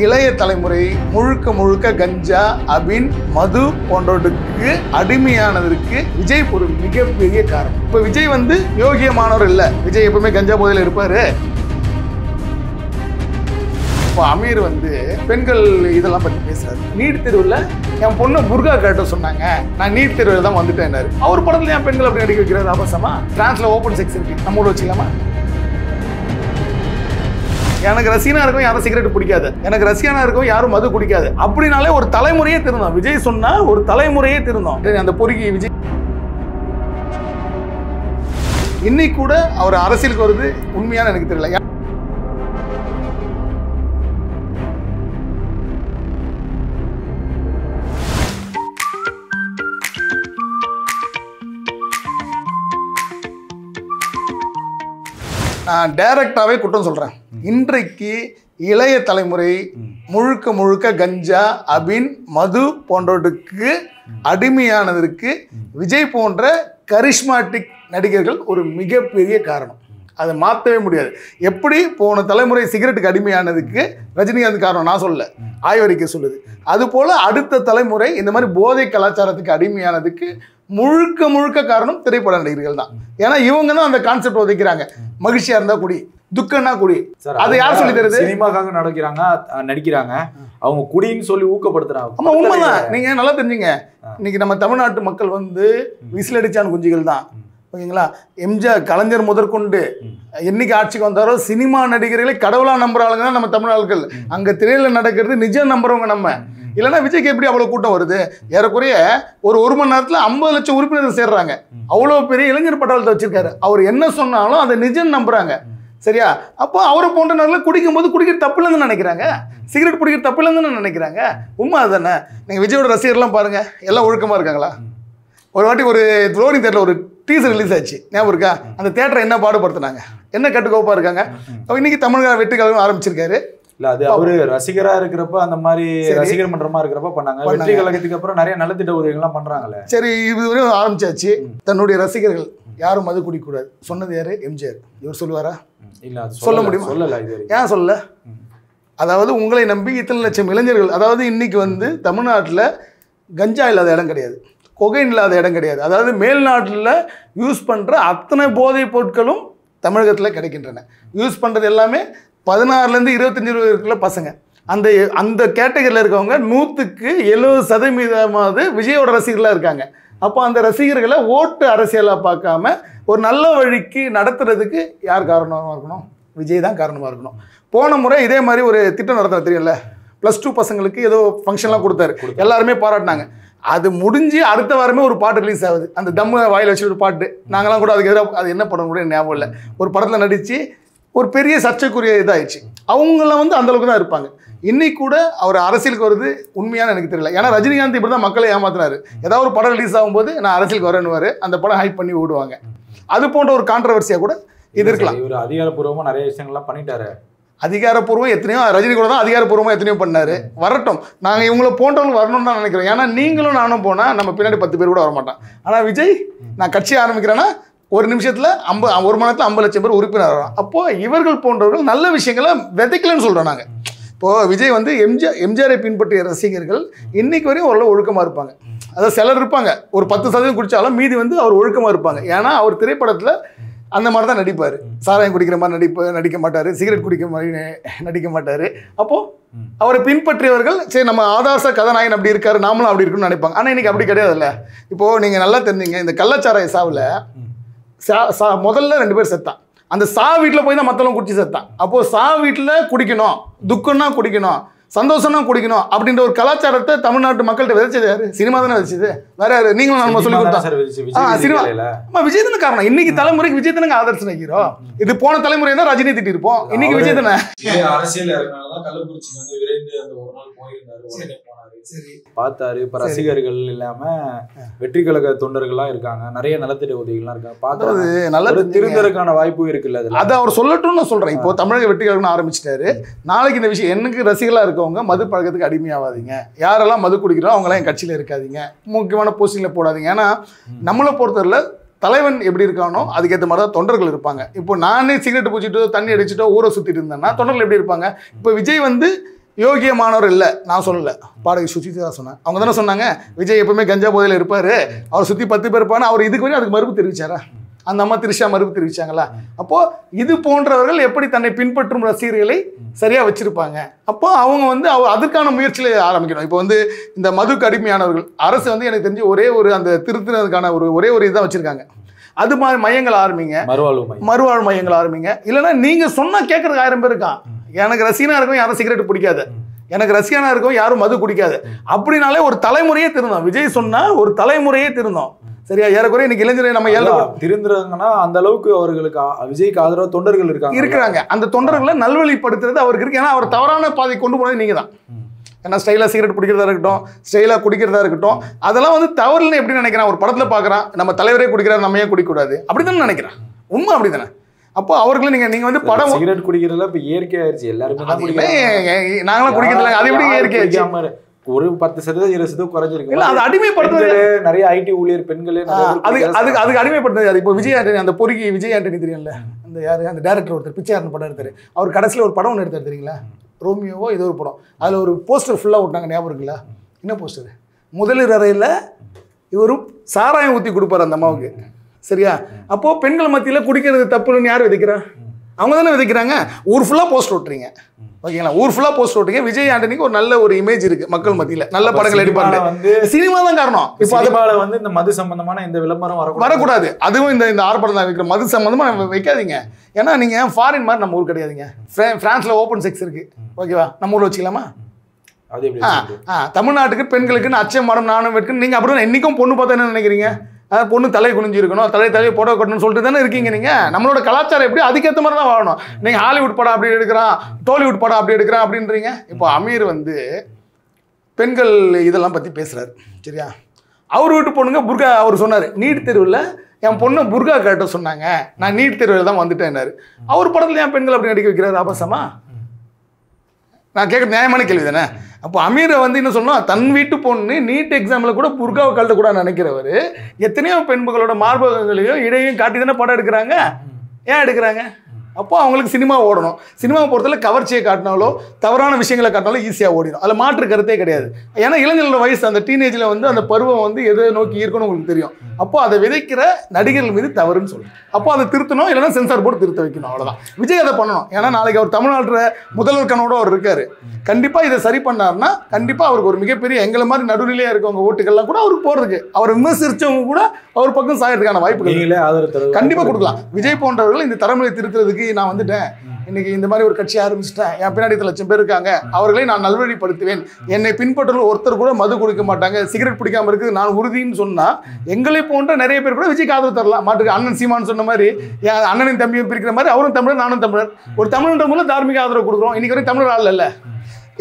இளைய தலைமுறை முழுக்க முழுக்க கஞ்சா, அபின், மது போன்றவற்றுக்கு அடிமையானதற்கு விஜய் ஒரு மிகப்பெரிய காரணம். இப்ப விஜய் வந்து யோகியமானவர் இல்ல. விஜய் எப்பவுமே கஞ்சா போதையில இருப்பாரு. அமீர் வந்து பெண்கள் இதெல்லாம் பற்றி பேசுறாரு. நீட் தேர்வுல என் பொண்ணு புர்கா காட்ட சொன்னாங்க, நான் நீட் தேர்வுல தான் வந்துட்டேன். அவர் படத்துல என் பெண்கள் அப்படி நடிக்க வைக்கிறாரு. அவசரமா டிரான்ஸ்ல ஓப்பன் செக்ஸ் இருக்கு, நம்ம கூட வச்சுக்கலாமா? எனக்கு ரசிகனா இருக்கும் யாரும் சிகரெட் பிடிக்காது, எனக்கு ரசிகனா இருக்கும் யாரும் மது குடிக்காது. அப்படினாலே ஒரு தலைமுறையே திருந்தோம். விஜய் சொன்னா ஒரு தலைமுறையே திருந்தோம். அந்த பொறுக்கி விஜய் இன்னைக்கு கூட அவர் அரசியலுக்கு வருது உண்மையான எனக்கு தெரியல. நான் டைரக்டாவே குற்றம் சொல்றேன். இன்றைக்கு இளைய தலைமுறை முழுக்க முழுக்க கஞ்சா, அபின், மது போன்றவற்றுக்கு அடிமையானதற்கு விஜய் போன்ற கரிஸ்மாட்டிக் நடிகர்கள் ஒரு மிகப்பெரிய காரணம். அதை மாற்றவே முடியாது. எப்படி போன தலைமுறை சிகரெட்டுக்கு அடிமையானதுக்கு ரஜினிகாந்த் காரணம் நான் சொல்ல, ஆய்வறிக்கை சொல்லுது. அதுபோல் அடுத்த தலைமுறை இந்த மாதிரி போதை கலாச்சாரத்துக்கு அடிமையானதுக்கு முழுக்க முழுக்க காரணம் திரைப்பட நடிகர்கள் தான். ஏன்னா இவங்க தான் அந்த கான்செப்ட் உதைக்கிறாங்க. மகிழ்ச்சியா இருந்தா குடி, துக்கம்னா குடி. அதை யார் சொல்லி தருது? சினிமாக்காக நடிக்கிறாங்க, அவங்க குடின்னு சொல்லி ஊக்கப்படுத்துறாங்க. ஆமா, உண்மைதான். நீங்க நல்லா தெரிஞ்சுங்க, இன்னைக்கு நம்ம தமிழ்நாட்டு மக்கள் வந்து விசிலடிச்சான் குஞ்சுகள் தான். ஓகேங்களா? எம்ஜிஆர், கலைஞர் முதற்கொண்டு என்னைக்கு ஆட்சிக்கு வந்தாரோ சினிமா நடிகர்களை கடவுளா நம்புற ஆளுங்க தான் நம்ம தமிழ் ஆட்கள். அங்க திரையில நடக்கிறது நிஜம் நம்புறவங்க நம்ம. இல்லைன்னா விஜய்க்கு எப்படி அவ்வளோ கூட்டம் வருது? ஏறக்குறைய ஒரு மணி நேரத்தில் 50 லட்சம் உறுப்பினர்கள் சேர்றாங்க. அவ்வளோ பெரிய இளைஞர் பட்டாளத்தை வச்சிருக்காரு. அவர் என்ன சொன்னாலும் அதை நிஜம் நம்புறாங்க. சரியா? அப்போ அவரை போன்ற நேரில் குடிக்கும் போது குடிக்கிற தப்பு இல்லைன்னு நினைக்கிறாங்க. சிகரெட் குடிக்கிற தப்பு இல்லைன்னு நினைக்கிறாங்க. உண்மை அதுதானே? நீங்கள் விஜயோட ரசிகர்லாம் பாருங்க, எல்லாம் ஒழுக்கமாக இருக்காங்களா? ஒரு வாட்டி ஒரு ரோலிங் தேட்டரில் ஒரு டீசர் ரிலீஸ் ஆச்சு, ஞாபகம் இருக்கா? அந்த தேட்டரை என்ன பாடுபடுத்தினாங்க, என்ன கட்டுக்கோப்பாக இருக்காங்க. இன்னைக்கு தமிழக வெற்றி கழகம் ஆரம்பிச்சிருக்காரு. இல்ல, அது அவரு ரசிகரா இருக்கிறப்ப அந்த மாதிரி ரசிகர் மன்றமா இருக்கிறப்ப பண்ணாங்க. வெற்றி கழகத்துக்கு அப்புறம் நிறைய நலத்திட்ட உதவிகள்லாம் பண்றாங்களே. சரி, இது ஆரம்பிச்சாச்சு. தன்னுடைய ரசிகர்கள் யாரும் மது குடிக்கூடாது சொன்னது யாரு? எம்ஜிஆர். இவர் சொல்லுவாரா? இல்ல, சொல்ல முடியுமா? சொல்லல. ஏன் சொல்லல? அதாவது உங்களை நம்பி இத்தனை லட்சம் இளைஞர்கள், அதாவது இன்னைக்கு வந்து தமிழ்நாட்டில் கஞ்சா இல்லாத இடம் கிடையாது, கொகைன் இல்லாத இடம் கிடையாது. அதாவது மேல்நாட்டில் யூஸ் பண்ணுற அத்தனை போதைப் பொருட்களும் தமிழகத்தில் கிடைக்கின்றன. யூஸ் பண்ணுறது எல்லாமே 16லேருந்து 25 இருக்குள்ள பசங்க. அந்த கேட்டகரியில் இருக்கவங்க 100க்கு 70% விஜயோட ரசிகர்களாக இருக்காங்க. அப்போ அந்த ரசிகர்களை ஓட்டு அரசியலாக பார்க்காம ஒரு நல்ல வழிக்கு நடத்துறதுக்கு யார் காரணமாக இருக்கணும்? விஜய் தான் காரணமாக இருக்கணும். போன முறை இதே மாதிரி ஒரு திட்டம் நடத்த தெரியல, +2 பசங்களுக்கு ஏதோ ஃபங்க்ஷன்லாம் கொடுத்தாரு, எல்லாருமே பாராட்டினாங்க. அது முடிஞ்சு அடுத்த வாரமே ஒரு பாட்டு ரிலீஸ் ஆகுது. அந்த தம்மு வாயில் வச்சு ஒரு பாட்டு, நாங்களாம் கூட அதுக்கு எதிராக, அது என்ன படம் கூட ஞாபகம் இல்லை, ஒரு படத்தில் நடித்து ஒரு பெரிய சர்ச்சைக்குரிய இதாகிடுச்சு. அவங்களாம் வந்து அந்தளவுக்கு தான் இருப்பாங்க. இன்னைக்கு கூட அவர் அரசியலுக்கு வருது உண்மையான எனக்கு தெரியல. ஏன்னா ரஜினிகாந்த் இப்படி தான் மக்களை ஏமாத்துறாரு. ஏதாவது ஒரு படம் ரிலீஸ் ஆகும்போது நான் அரசியலுக்கு வரேன்னு அந்த படம் ஹைப் பண்ணி விடுவாங்க. அது போன்ற ஒரு கான்ட்ரவர்சியாக கூட இது இருக்கலாம். இவர் அதிகாரப்பூர்வமாக நிறைய விஷயங்கள்லாம் பண்ணிட்டாரு. அதிகாரப்பூர்வம் எத்தனையோ, ரஜினி கூட தான் அதிகாரப்பூர்வமாக எத்தனையோ பண்ணாரு. வரட்டும், நாங்கள் இவங்களை போன்றவங்க வரணும்னு தான் நினைக்கிறோம். ஏன்னா நீங்களும் நானும் போனால் நம்ம பின்னாடி 10 பேர் கூட வரமாட்டான். ஆனால் விஜய், நான் கட்சி ஆரம்பிக்கிறேன்னா ஒரு நிமிஷத்தில் 1 மணி நேரத்தில் 50 லட்சம் பேர் உறுப்பினர் வரும். அப்போது இவர்கள் போன்றவர்கள் நல்ல விஷயங்களை விதைக்கலன்னு சொல்கிறோம் நாங்கள். இப்போது விஜய் வந்து எம்ஜிஆரை பின்பற்றிய ரசிகர்கள் இன்னைக்கு வரையும் ஓரளவு ஒழுக்கமாக இருப்பாங்க. அதாவது சிலர் இருப்பாங்க, ஒரு 10% குடித்தாலும் மீதி வந்து அவர் ஒழுக்கமாக இருப்பாங்க. ஏன்னா அவர் திரைப்படத்தில் அந்த மாதிரி தான் நடிப்பார். சாராயம் குடிக்கிற மாதிரி நடிக்க மாட்டார், சிகரெட் குடிக்கிற மாதிரி நடிக்க மாட்டார். அப்போது அவரை பின்பற்றியவர்கள் சரி நம்ம ஆதாச கதாநாயகன் அப்படி இருக்காரு, நாமளும் அப்படி இருக்குன்னு நினைப்பாங்க. ஆனால் இன்றைக்கி அப்படி கிடையாதுல்ல. இப்போது நீங்கள் நல்லா தெரிஞ்சிங்க, இந்த கள்ளச்சாராய சாவில் முதல்ல 2 பேர் செத்தான். அந்த வீட்டில் போய் தான் மற்றவங்க குடிச்சு செத்தான். அப்போது வீட்டில் குடிக்கணும், துக்கம்னா குடிக்கணும், சந்தோஷம்னா குடிக்கணும் அப்படின்ற ஒரு கலாச்சாரத்தை தமிழ்நாட்டு மக்கள்கிட்ட விதைச்சது யாரு? சினிமா தானே விதைச்சது, வேற யாரு? நீங்களும் நம்ம சொல்லி கொடுத்தோம். சினிமா விஜய் தானே காரணம். இன்னைக்கு தலைமுறைக்கு விஜய் தானே ஆதர்சம் வைக்கிறோம். இது போன தலைமுறை தான் ரஜினி திட்டி இருப்போம், இன்னைக்கு விஜய் தானே. அரசியல் கள்ளக்குறிச்சி வந்து விரைந்து அந்த ஒரு நாள் போயிருந்தாரு, பார்த்தாரு. இப்ப ரசிகர்கள் இல்லாம வெற்றி கழக தொண்டர்கள்லாம் இருக்காங்க, நிறைய நலத்திட்ட உதவிகள்லாம் இருக்காங்க. பார்த்தாரு, நல்ல திருந்தறதுக்கான வாய்ப்பு இருக்குல்ல. அது அவர் சொல்லட்டும்னு நான் சொல்றேன். இப்போ தமிழக வெற்றி கழகம் ஆரம்பிச்சிட்டாரு. நாளைக்கு இந்த விஷயம் எனக்கு ரசிகர்களா இருக்கவங்க மது பழக்கத்துக்கு அடிமையாவாதீங்க. யாரெல்லாம் மது குடிக்கிறோம் அவங்களாம் என் கட்சியில் இருக்காதீங்க, முக்கியமான போஸ்டிங்கில் போடாதீங்க. ஏன்னா நம்மளை பொறுத்தவரை தலைவன் எப்படி இருக்கானோ அதுக்கேற்ற மாதிரி தான் தொண்டர்கள் இருப்பாங்க. இப்போ நானே சிகரெட் பூச்சிட்டோ தண்ணி அடிச்சுட்டோ ஊரை சுற்றிட்டு இருந்தேன்னா தொண்டர்கள் எப்படி இருப்பாங்க? இப்போ விஜய் வந்து யோகியமானவர் இல்லை, நான் சொல்லலை, பாடகி சுசிதா சொன்னேன். அவங்க தானே சொன்னாங்க விஜய் எப்பவுமே கஞ்சா போதையில் இருப்பார், அவர் சுற்றி 10 பேர் இருப்பான்னு. அவர் இதுக்கு வரையும் அதுக்கு மறுப்பு தெரிவிச்சாரா? அந்த அம்மா திரிஷா மறுப்பு தெரிவிச்சாங்களா? அப்போ இது போன்றவர்கள் எப்படி தன்னை பின்பற்றும் ரசிகர்களை சரியா வச்சிருப்பாங்க? அப்போ அவங்க வந்து அதுக்கான முயற்சியில ஆரம்பிக்கணும். இப்போ வந்து இந்த மதுக்கு அடிமையானவர்கள் அரசு வந்து எனக்கு தெரிஞ்சு ஒரே ஒரு அந்த திருத்துறதுக்கான ஒரே ஒரு இதான் வச்சிருக்காங்க. அது மாதிரி மையங்கள் ஆரம்பிங்க, மறுவாழ்வு மையங்கள் ஆரம்பிங்க. இல்லைன்னா நீங்க சொன்னா கேட்கறதுக்கு 1000 பேர் இருக்கான். எனக்கு ரசிகனா இருக்கும் யாரும் சிகரெட் பிடிக்காது, எனக்கு ரசிகனா இருக்கும் யாரும் மது குடிக்காது. அப்படின்னாலே ஒரு தலைமுறையே திருந்தோம். விஜய் சொன்னா ஒரு தலைமுறையே திருந்தோம். சரியா? ஏறக்குறைய இன்னைக்கு இளைஞரை நம்ம திருந்துறாங்கன்னா அந்த அளவுக்கு அவர்களுக்கு விஜய்க்கு ஆதரவு தொண்டர்கள் இருக்கிறாங்க. அந்த தொண்டர்களை நல்வழிப்படுத்துறது அவருக்கு இருக்கு. ஏன்னா அவர் தவறான பாதை கொண்டு போனது நீங்க தான். ஏன்னா ஸ்டைலாக சிகரெட் பிடிக்கிறதா இருக்கட்டும், ஸ்டைலாக குடிக்கிறதா இருக்கட்டும், அதெல்லாம் வந்து தவறுன்னு எப்படி நினைக்கிறான்? ஒரு படத்தில் பார்க்குறான், நம்ம தலைவரே குடிக்கிறார், நம்ம ஏன் குடிக்கக்கூடாது அப்படித்தானே நினைக்கிறான். உண்மை அப்படித்தானே. அப்போ அவர்களும் நீங்க வந்து படம் சிகரெட் குடிக்கிறதுல இப்போ இயற்கை ஆயிடுச்சு. எல்லாருமே நாங்களாம் குடிக்கிறதுல அது எப்படி இயற்கை ஆயிடுச்சு? ஒரு 10% 20% குறைஞ்சிருக்கு. இல்ல அது அடிமைப்படுத்துறது. நிறைய ஐடி ஊழியர் பெண்களே அதுக்கு அடிமைப்படுத்துறது. அது இப்போ விஜய் ஆண்டனி, அந்த பொறுக்கி விஜய் ஆண்டனி தெரியும்ல, அந்த யாரு அந்த டேரக்டர் ஒருத்தர் பிச்சையாரன் படம் எடுத்தாரு. அவர் கடைசியில் ஒரு படம் ஒன்று எடுத்தார் தெரியுங்களா? ரோமியோவோ ஏதோ ஒரு படம். அதில் ஒரு போஸ்டர் ஃபுல்லாக விட்டாங்க, ஞாபகம் இருக்குங்களா? என்ன போஸ்டர்? முதலில் அறையில் இவரும் சாராயம் ஊற்றி கொடுப்பார் அந்த அம்மாவுக்கு. சரியா? அப்போது பெண்கள் மத்தியில் குடிக்கிறது தப்புன்னு யார் விதைக்கிறா? அவங்க தானே விதைக்கிறாங்க. ஊர் ஃபுல்லாக போஸ்ட் விட்டுறீங்க. ஓகேங்களா? ஊர் ஃபுல்லாக போஸ்ட் விட்டுங்க. விஜய் ஆண்டனிக்கு ஒரு நல்ல ஒரு இமேஜ் இருக்கு மக்கள் மத்தியில், நல்ல படங்கள் எடுப்பாங்க. வந்து சினிமா தான் காரணம். இப்போ அதுமால வந்து இந்த மது சம்பந்தமான இந்த விளம்பரம் வரக்கூடாது. அதுவும் இந்த ஆர்ப்பாட்டம் தான் வைக்கிற மது சம்பந்தமாக நம்ம வைக்காதீங்க. ஏன்னா நீங்கள் ஃபாரின் மாதிரி நம்ம ஊர் கிடையாதுங்க. ஃப்ரான்ஸில் ஓப்பன் செக்ஸ் இருக்கு. ஓகேவா? நம்ம ஊரில் வச்சுக்கலாமா? தமிழ்நாட்டுக்கு பெண்களுக்குன்னு அச்சம் மரம் நானும் வெட்கணும். நீங்கள் அப்படி இன்னைக்கும் பொண்ணு பார்த்தா என்ன நினைக்கிறீங்க? பொண்ணு தலை குனிஞ்சு இருக்கணும், தலையை போட கட்டணும்னு சொல்லிட்டு தானே இருக்கீங்க நீங்கள். நம்மளோட கலாச்சாரம் எப்படி அதுக்கேற்ற மாதிரி தான் வாழணும். நீங்கள் ஹாலிவுட் படம் அப்படி எடுக்கிறான், டோலிவுட் படம் அப்படி எடுக்கிறான் அப்படின்றீங்க. இப்போ அமீர் வந்து பெண்கள் இதெல்லாம் பற்றி பேசுகிறாரு. சரியா? அவர் வீட்டு பொண்ணுங்க புர்கா, அவர் சொன்னார் நீட் தேர்வில் என் பொண்ணை புர்கா கட்ட சொன்னாங்க, நான் நீட் தேர்வில் தான் வந்துட்டேன்னாரு. அவர் படத்தில் ஏன் பெண்கள் அப்படி நடிக்க வைக்கிறாரு? ஆபாசமா? நான் கேட்க நியாயமான கேள்வி தானே. அப்போ அமீரை வந்து என்ன சொன்னோம், தன் வீட்டு பொண்ணு நீட் எக்ஸாமில் கூட புர்காவை கழட்டக்கூடாதுன்னு நினைக்கிறவர் எத்தனையோ பெண்களோட மார்பகங்களையும் இடையும் காட்டி தானே படம் எடுக்கிறாங்க. ஏன் எடுக்கிறாங்க? அப்போ அவங்களுக்கு சினிமா ஓடணும். சினிமாவை பொறுத்தவரை கவர்ச்சியை காட்டினாலோ தவறான விஷயங்களை காட்டினாலும் ஈஸியாக ஓடிடும். அதில் மாற்று கருத்தே கிடையாது. ஏன்னா இளைஞர்களோட வயசு அந்த டீனேஜில் வந்து அந்த பருவம் வந்து எதை நோக்கி இருக்கணும்னு உங்களுக்கு தெரியும். அப்போ அதை விதைக்கிற நடிகர்கள் மீது தவறுன்னு சொல்லணும். அப்போ அதை திருத்தணும், இல்லைன்னா சென்சார் போர்டு திருத்த வைக்கணும். அவ்வளோதான். விஜய் அதை பண்ணணும். ஏன்னா நாளைக்கு அவர் தமிழ்நாட்டில் முதல்வர் கனவோட அவர் இருக்காரு. கண்டிப்பாக இதை சரி பண்ணார்னா கண்டிப்பாக அவருக்கு ஒரு மிகப்பெரிய எங்களை மாதிரி நடுநிலையாக இருக்கவங்க ஓட்டுகள்லாம் கூட அவருக்கு போகிறதுக்கு, அவர் விமர்சிச்சவங்க கூட அவர் பக்கம் சாயறதுக்கான வாய்ப்புகள் கண்டிப்பாக கொடுக்கலாம். விஜய் போன்றவர்கள் இந்த தலைமுறை திருத்துறதுக்கு நான் வந்துட்டேன், இன்னைக்கு இந்த மாதிரி ஒரு கட்சி ஆரம்பிச்சிட்டேன், என் பின்னாடி 10 லட்சம் பேர் இருக்காங்க, அவர்களை நான் நல்வழிப்படுத்துவேன், என்னை பின்பற்றவர்கள் ஒருத்தர் கூட மது குடிக்க மாட்டாங்க, சிகரெட் பிடிக்காம இருக்குது நான் உறுதின்னு சொன்னா எங்களை போன்ற நிறைய பேர் கூட விஜய்க்கு ஆதரவு தரலாம். மாட்டுக்கு அண்ணன் சீமான் சொன்ன மாதிரி என் அண்ணனின் தம்பியும் பிரிக்கிற மாதிரி அவரும் தமிழர் நானும் தமிழர், ஒரு தமிழ்ன்ற மூலம் தார்மீக ஆதரவு கொடுக்குறோம். இன்னைக்கு வரைக்கும் தமிழர் ஆள் இல்லை.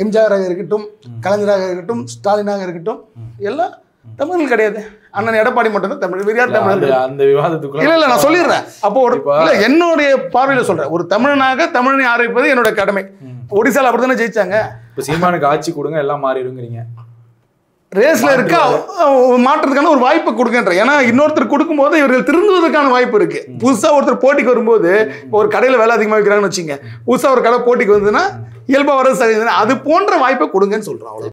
எம்ஜிஆராக இருக்கட்டும், கலைஞராக இருக்கட்டும், ஸ்டாலினாக இருக்கட்டும், எல்லாம் தமிழ் கிடையாது. அண்ணன் எடப்பாடி மட்டும் தான் தமிழ். வேறு யார் தமிழர்? அந்த விவாதத்துக்கு இல்ல நான் சொல்லிடுறேன். அப்போ இல்ல என்னுடைய பார்வையில சொல்றேன், ஒரு தமிழனாக தமிழனை ஆரம்பிப்பது என்னோட கடமை. ஒடிசால அப்படித்தானே ஜெயிச்சாங்க. இப்போ சீமானுக்கு ஆட்சி கொடுங்க எல்லாம் மாறிடுங்கிறீங்க. ரேஸ்ல இருக்க மாற்றத்துக்கான ஒரு வாய்ப்பை கொடுங்கன்ற. ஏன்னா இன்னொருத்தர் கொடுக்கும்போது இவர்கள் திருந்துவதற்கான வாய்ப்பு இருக்கு. புதுசா ஒருத்தர் போட்டிக்கு வரும்போது ஒரு கடையில வேலை அதிகமாக வைக்கிறாங்கன்னு வச்சுங்க, புதுசா ஒரு கடை போட்டிக்கு வந்ததுன்னா இயல்பா வர அது போன்ற வாய்ப்பை கொடுங்கன்னு சொல்றோம். அவ்வளவு.